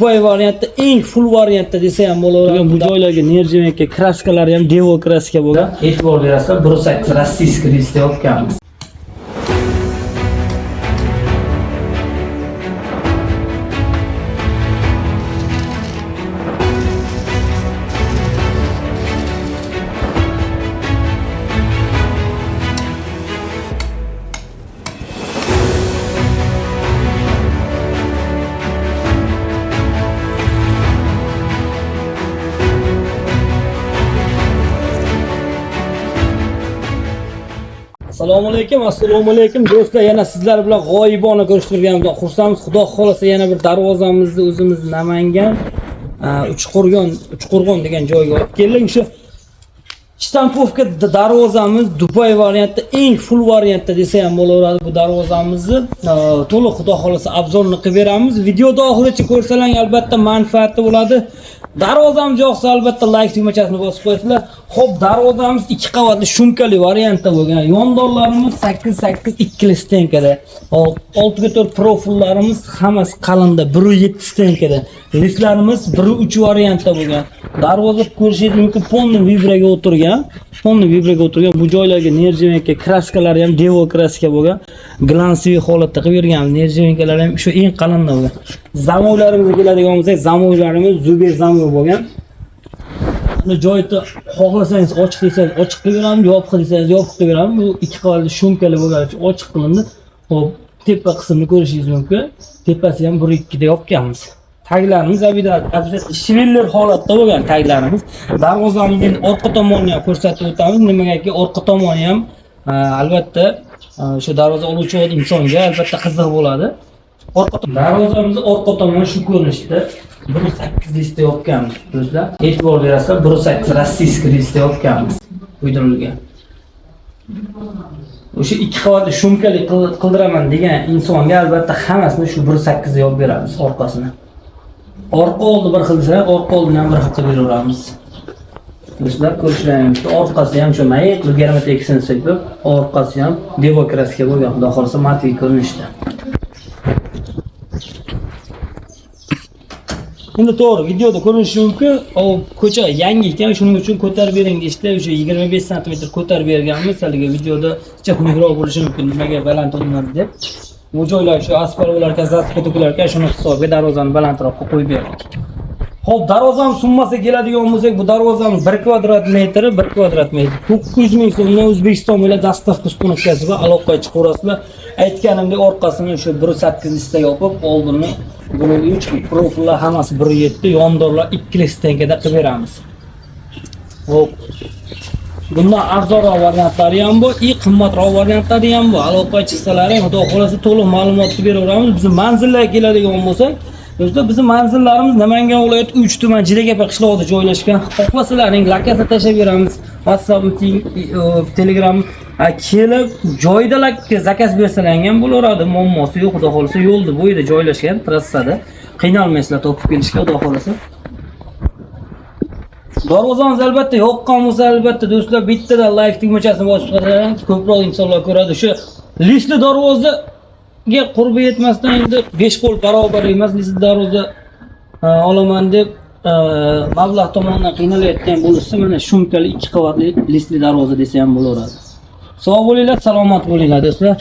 Dubai variantda eng full variantda desa ham bo'laveradi. Bu joylarga nerjimenka kraskalari ham devo kraska bo'lgan. E'tibor berasizlar, 1.8 rossiyskiy listda olganmiz. Assalomu alaykum do'stlar, yana sizlar bilan g'oyibona ko'rishtirganimizdan xursandmiz. Xudo xolasa yana bir darvozamizni o'zimiz Namangan Uchqo'rg'on degan joyga olib keldik. O'sha shtampovka darvozamiz Dubai variantda eng full variantda desa ham bo'laveradi. Bu darvozamizni to'liq xudo xolasa obzorini qilib beramiz. Videoda oxirigacha ko'rsalang albatta manfaatli bo'ladi. Darvozamiz yoqsa albatta like tugmachasini bosib qo'yasizlar. Xo'p, darvozamiz 2 qavatli shumkali variantda bo'lgan. Yondorlarimiz 8 ikkili stenkada. 6x4 profillarimiz hammasi qalinda 1.7 stenkada. Listlarimiz 1.3 variantda bo'lgan. Darvoza ko'rishingiz mumkin, polni vibraga o'tirgan. Bu joylarga nerjimenka kraskalari ham devo kraska bo'lgan. Glansiy holatda qilib berganmiz. Nerjimenkalar ham shu eng qalinda bo'lgan. Zamovlarimizga keladigan bo'lsak, zamovlarimiz Zuber zamov bo'lgan. Buni joyda xohlasangiz ochiq desangiz ochiq qilib beramiz, yopiq desangiz yopiq qilib beramiz. Bu 2 qavatli shumkali bo'lgani uchun ochiq qilindi. Xo'p, tepa qismini ko'rishingiz mumkin. Tepasi ham 1.2 da yopganmiz. Taglarimiz obidat shiviller holatda bo'lgan taglarimiz. Darvozamizning orqa tomonini ham ko'rsatib o'tamiz. Nimagaki orqa tomoni ham albatta o'sha darvoza oluvchi insonga albatta qiziq bo'ladi. Darvozamizning orqa tomoni shu ko'rinishda 1.8 listda yopganmiz do'stlar. E'tibor berasizlar, 1.8 rossiyskiy listda yopganmiz. Uydirilgan. O'sha 2 qavatli shumkali qildiraman degan insonga albatta hammasini shu 1.8 da yopib beramiz orqasini. Orqa oldi bir xil desa, orqa oldini ham bir xil qilib beraveramiz. Do'stlar, ko'rishlaringiz orqasi ham shu mayiq, germetekisini sepib, orqasi ham devo kraska bo'lgan, xudo xolasa matviy ko'rinishda. Endi to'g'ri, videoda ko'rinishi mumkin. Ko'cha yangi ekan, shuning uchun ko'tarib bering deyishdi. O'sha 25 sm ko'tarib berganmiz. Haliga videoda chaqmoqroq bo'lishi mumkin, nimaga baland qilinadi deb. Bu joylar shu asfaltlarga, zaspetokularga shuni hisobiga darvozani balandroqqa qo'yib berdik. Xo'p, darvozamiz summasiga keladigan bo'lsak, bu darvozamiz 1 kvadrat metri 900 ming so'mdan O'zbekiston bilan dastavka ustunkasi va aloqaga chiqaverasizlar. Aytganimdek, orqasini o'sha 1.8 listda yopib, oldini 1.3 profillar hammasi 1.7, yondorlar 2 stenkada qilib beramiz. Xo'p. Bundan arzonroq variantlari ham bor, qimmatroq variantlari ham bor. Aloqaga chiqsalar ham xudo xolasa to'liq ma'lumotni beraveramiz. Biz manzillarga keladigan bo'lsak, do'stlar, bizning manzillarimiz Namangan viloyati 3 tuman Jidagapa qishlog'ida joylashgan. Xohlasalaring lokasiya tashlab beramiz. WhatsApp, Telegram kelib joyda zakaz bersalaring ham bo'laveradi. Muammosi yo'q, xudo xolasa yo'lda bo'yida joylashgan, trassada. Qiynalmaysizlar topib kelishga, xudo xolasa. Darvozamiz albatta yoqqan bo'lsa, albatta do'stlar, bittadan like tugmachasini bosib qo'ysangiz, ko'proq insonlar ko'radi. Shu listli darvozaga qurbi yetmasdan endi 5 qo'l barobar emas, listli darvoza olaman deb mablag' tomonidan qiynalayotgan bo'lsa, mana shumkali 2 qavatli listli darvoza desa ham bo'laveradi. Sog' bo'linglar, salomat bo'linglar do'stlar.